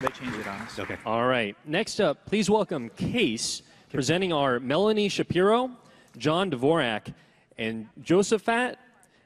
They changed it on us. Okay. All right. Next up, please welcome Case, presenting our Melanie Shapiro, John Dvorak, and Josephat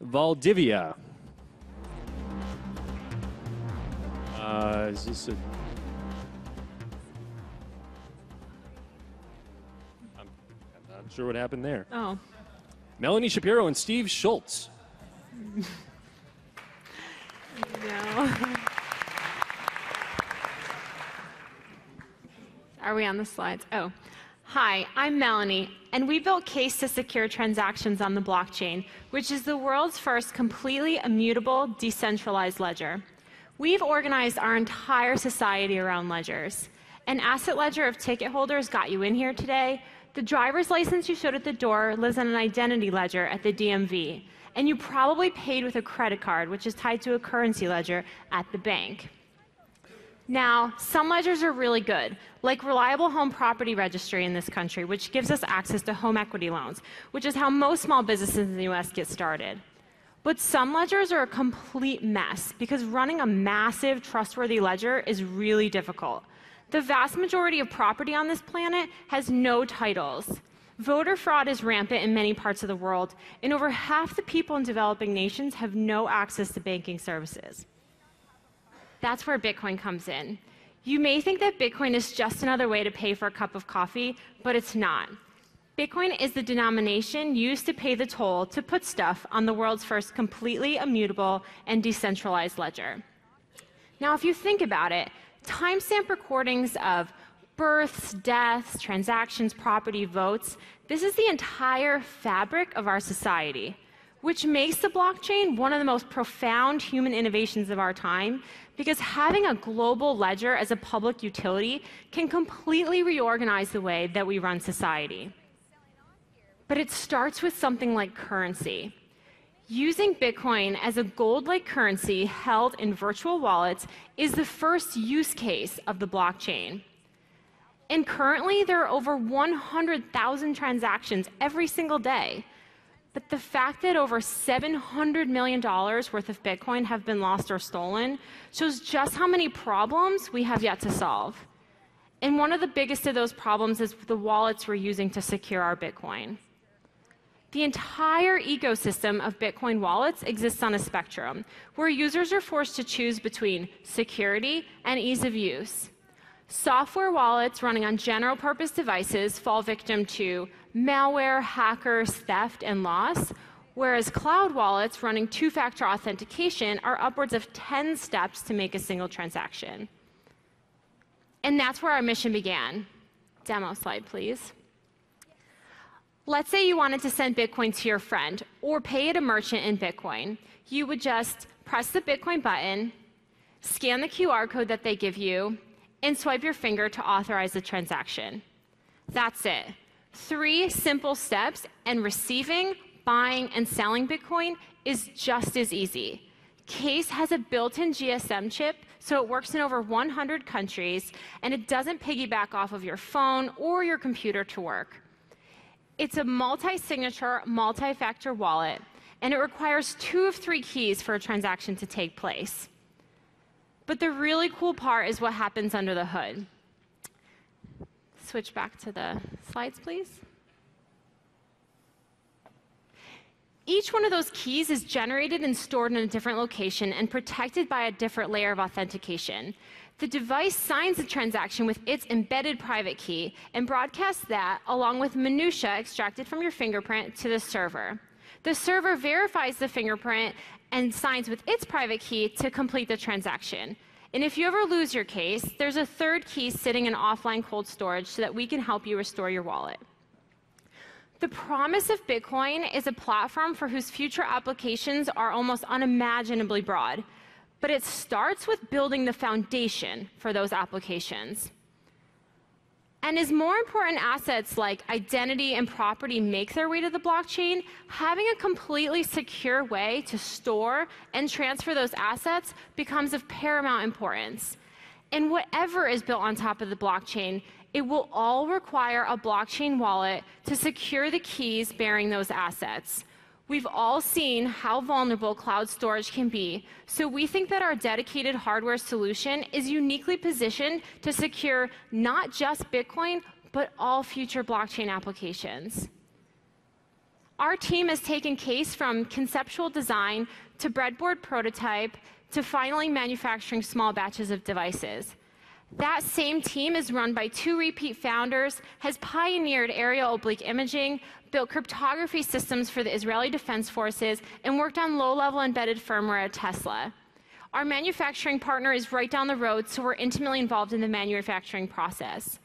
Valdivia. Is this a... I'm not sure what happened there. Oh. Melanie Shapiro and Steve Schultz. No. Are we on the slides? Oh. Hi, I'm Melanie, and we built Case to secure transactions on the blockchain, which is the world's first completely immutable, decentralized ledger. We've organized our entire society around ledgers. An asset ledger of ticket holders got you in here today. The driver's license you showed at the door lives on an identity ledger at the DMV. And you probably paid with a credit card, which is tied to a currency ledger at the bank. Now, some ledgers are really good, like Reliable Home Property Registry in this country, which gives us access to home equity loans, which is how most small businesses in the US get started. But some ledgers are a complete mess because running a massive, trustworthy ledger is really difficult. The vast majority of property on this planet has no titles. Voter fraud is rampant in many parts of the world, and over half the people in developing nations have no access to banking services. That's where Bitcoin comes in. You may think that Bitcoin is just another way to pay for a cup of coffee, but it's not. Bitcoin is the denomination used to pay the toll to put stuff on the world's first completely immutable and decentralized ledger. Now, if you think about it, timestamp recordings of births, deaths, transactions, property, votes, this is the entire fabric of our society, which makes the blockchain one of the most profound human innovations of our time, because having a global ledger as a public utility can completely reorganize the way that we run society. But it starts with something like currency. Using Bitcoin as a gold-like currency held in virtual wallets is the first use case of the blockchain. And currently, there are over 100,000 transactions every single day. But the fact that over $700 million worth of Bitcoin have been lost or stolen shows just how many problems we have yet to solve. And one of the biggest of those problems is the wallets we're using to secure our Bitcoin. The entire ecosystem of Bitcoin wallets exists on a spectrum, where users are forced to choose between security and ease of use. Software wallets running on general-purpose devices fall victim to malware, hackers, theft, and loss, whereas cloud wallets running two-factor authentication are upwards of 10 steps to make a single transaction. And that's where our mission began. Demo slide, please. Let's say you wanted to send Bitcoin to your friend or pay at a merchant in Bitcoin. You would just press the Bitcoin button, scan the QR code that they give you, and swipe your finger to authorize the transaction. That's it. 3 simple steps, and receiving, buying, and selling Bitcoin is just as easy. Case has a built-in GSM chip, so it works in over 100 countries, and it doesn't piggyback off of your phone or your computer to work. It's a multi-signature, multi-factor wallet, and it requires 2 of 3 keys for a transaction to take place. But the really cool part is what happens under the hood. Switch back to the slides, please. Each one of those keys is generated and stored in a different location and protected by a different layer of authentication. The device signs the transaction with its embedded private key and broadcasts that, along with minutia extracted from your fingerprint, to the server. The server verifies the fingerprint and signs with its private key to complete the transaction. And if you ever lose your case, there's a third key sitting in offline cold storage so that we can help you restore your wallet. The promise of Bitcoin is a platform for whose future applications are almost unimaginably broad. But it starts with building the foundation for those applications. And as more important assets like identity and property make their way to the blockchain, having a completely secure way to store and transfer those assets becomes of paramount importance. And whatever is built on top of the blockchain, it will all require a blockchain wallet to secure the keys bearing those assets, We've all seen how vulnerable cloud storage can be, so we think that our dedicated hardware solution is uniquely positioned to secure not just Bitcoin, but all future blockchain applications. Our team has taken Case from conceptual design to breadboard prototype to finally manufacturing small batches of devices. That same team is run by 2 repeat founders, has pioneered aerial oblique imaging, built cryptography systems for the Israeli Defense Forces, and worked on low-level embedded firmware at Tesla. Our manufacturing partner is right down the road, so we're intimately involved in the manufacturing process.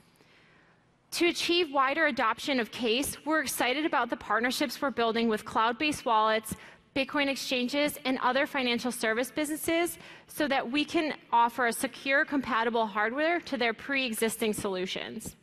To achieve wider adoption of Case, we're excited about the partnerships we're building with cloud-based wallets, Bitcoin exchanges, and other financial service businesses so that we can offer a secure, compatible hardware to their pre-existing solutions.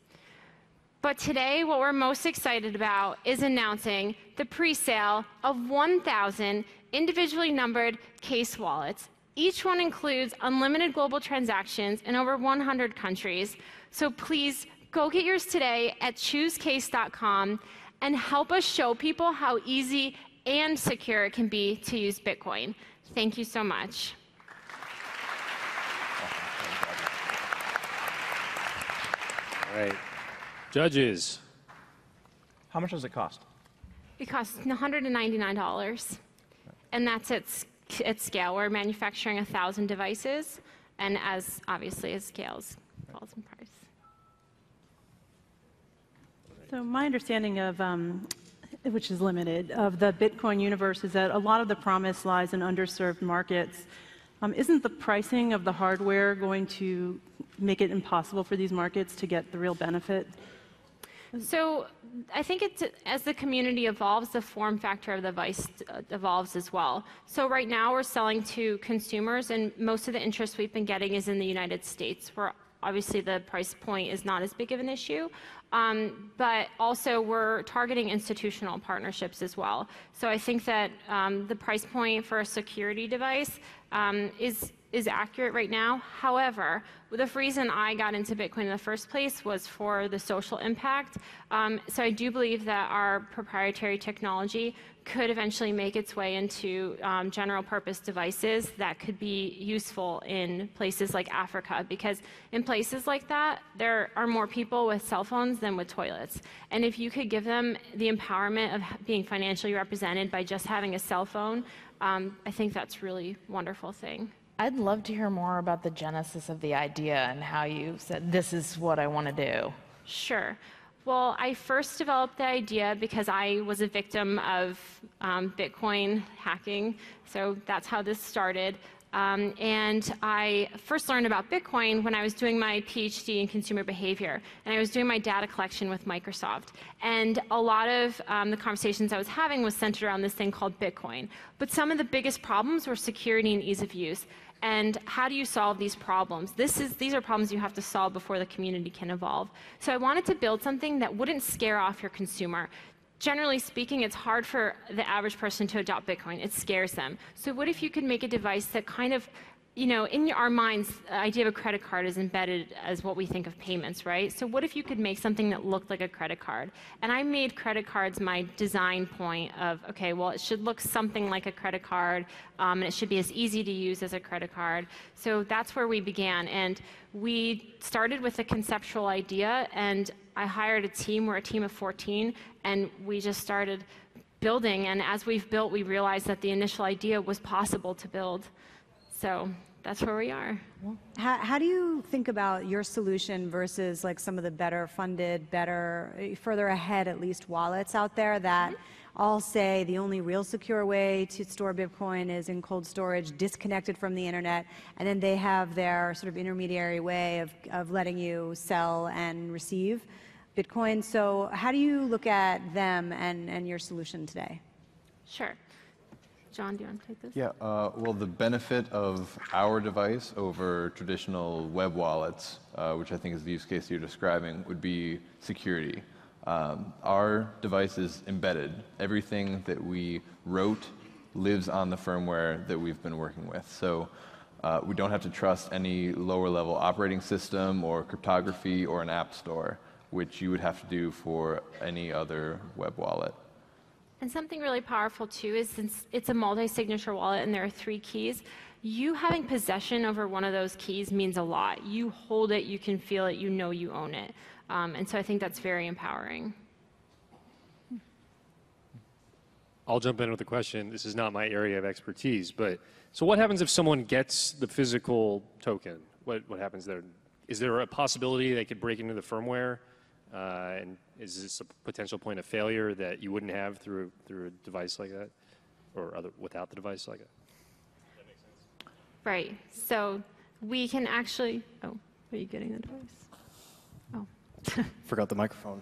But today, what we're most excited about is announcing the pre-sale of 1,000 individually numbered Case wallets. Each one includes unlimited global transactions in over 100 countries. So please go get yours today at choosecase.com and help us show people how easy and secure it can be to use Bitcoin. Thank you so much. All right. Judges. How much does it cost? It costs $199, and that's at scale. We're manufacturing 1,000 devices, and obviously as scales, falls in price. So my understanding of, which is limited, of the Bitcoin universe is that a lot of the promise lies in underserved markets. Isn't the pricing of the hardware going to make it impossible for these markets to get the real benefit? So I think as the community evolves, the form factor of the device evolves as well. So right now we're selling to consumers, and most of the interest we've been getting is in the United States, where obviously the price point is not as big of an issue. But also we're targeting institutional partnerships as well. So I think that the price point for a security device is accurate right now. However, the reason I got into Bitcoin in the first place was for the social impact. So I do believe that our proprietary technology could eventually make its way into general purpose devices that could be useful in places like Africa, because in places like that, there are more people with cell phones than with toilets. And if you could give them the empowerment of being financially represented by just having a cell phone, I think that's really a wonderful thing. I'd love to hear more about the genesis of the idea and how you said, this is what I want to do. Sure. Well, I first developed the idea because I was a victim of Bitcoin hacking. So that's how this started. And I first learned about Bitcoin when I was doing my PhD in consumer behavior, and I was doing my data collection with Microsoft. And a lot of the conversations I was having was centered around this thing called Bitcoin. But some of the biggest problems were security and ease of use. And how do you solve these problems? These are problems you have to solve before the community can evolve. So I wanted to build something that wouldn't scare off your consumer. Generally speaking, it's hard for the average person to adopt Bitcoin. It scares them. So what if you could make a device that kind of, in our minds, the idea of a credit card is embedded as what we think of payments, right? So what if you could make something that looked like a credit card? And I made credit cards my design point of, okay, well, it should look something like a credit card, and it should be as easy to use as a credit card. So that's where we began. And we started with a conceptual idea, and I hired a team. We're a team of 14, and we just started building. And as we've built, we realized that the initial idea was possible to build. So that's where we are. How do you think about your solution versus like some of the better funded, further ahead at least wallets out there that all say the only real secure way to store Bitcoin is in cold storage, disconnected from the internet, and then they have their sort of intermediary way of letting you sell and receive Bitcoin? So how do you look at them and your solution today? Sure. John, do you want to take this? Yeah, well, the benefit of our device over traditional web wallets, which I think is the use case you're describing, would be security. Our device is embedded. Everything that we wrote lives on the firmware that we've been working with. So we don't have to trust any lower level operating system or cryptography or an app store, which you would have to do for any other web wallet. And something really powerful too is since it's a multi-signature wallet and there are 3 keys, you having possession over one of those keys means a lot. You hold it, you can feel it, you know you own it. And so I think that's very empowering. I'll jump in with a question. This is not my area of expertise, but so what happens if someone gets the physical token? What happens there? Is there a possibility they could break into the firmware? And is this a potential point of failure that you wouldn't have through a device like that, or without the device like that? Does that make sense? Right. So we can actually. Oh, are you getting the device? Oh. Forgot the microphone.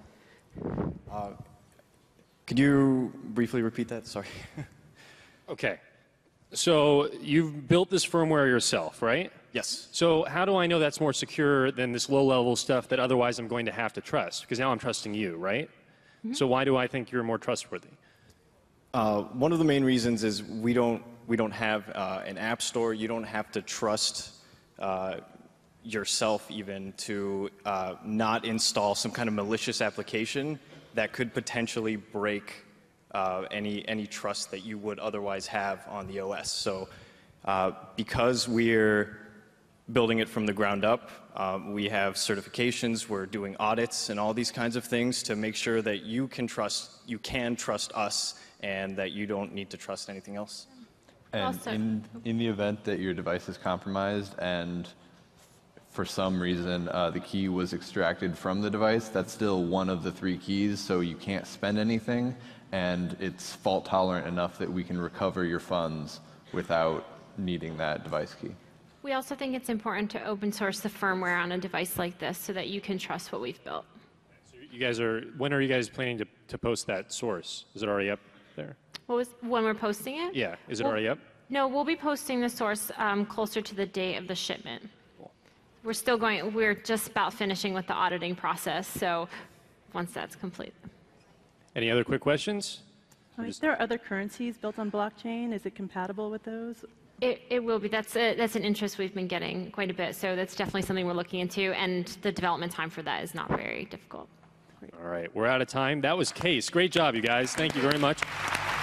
Could you briefly repeat that? Sorry. Okay. So you've built this firmware yourself, right? Yes. So how do I know that's more secure than this low-level stuff that otherwise I'm going to have to trust? Because now I'm trusting you, right? Mm-hmm. So why do I think you're more trustworthy? One of the main reasons is we don't have an app store. You don't have to trust yourself even to not install some kind of malicious application that could potentially break any trust that you would otherwise have on the OS. So because we're building it from the ground up, we have certifications, we're doing audits and all these kinds of things to make sure that you can trust us and that you don't need to trust anything else. And Also- in the event that your device is compromised and for some reason the key was extracted from the device, that's still one of the 3 keys, so you can't spend anything, and it's fault tolerant enough that we can recover your funds without needing that device key. We also think it's important to open source the firmware on a device like this so that you can trust what we've built. So you guys when are you guys planning to post that source? Is it already up there? When we're posting it? Yeah, is it already up? No, we'll be posting the source closer to the date of the shipment. We're just about finishing with the auditing process, so once that's complete. Any other quick questions? Is there other currencies built on blockchain? Is it compatible with those? It will be. That's an interest we've been getting quite a bit, so that's definitely something we're looking into, and the development time for that is not very difficult. All right, we're out of time. That was Case. Great job, you guys. Thank you very much.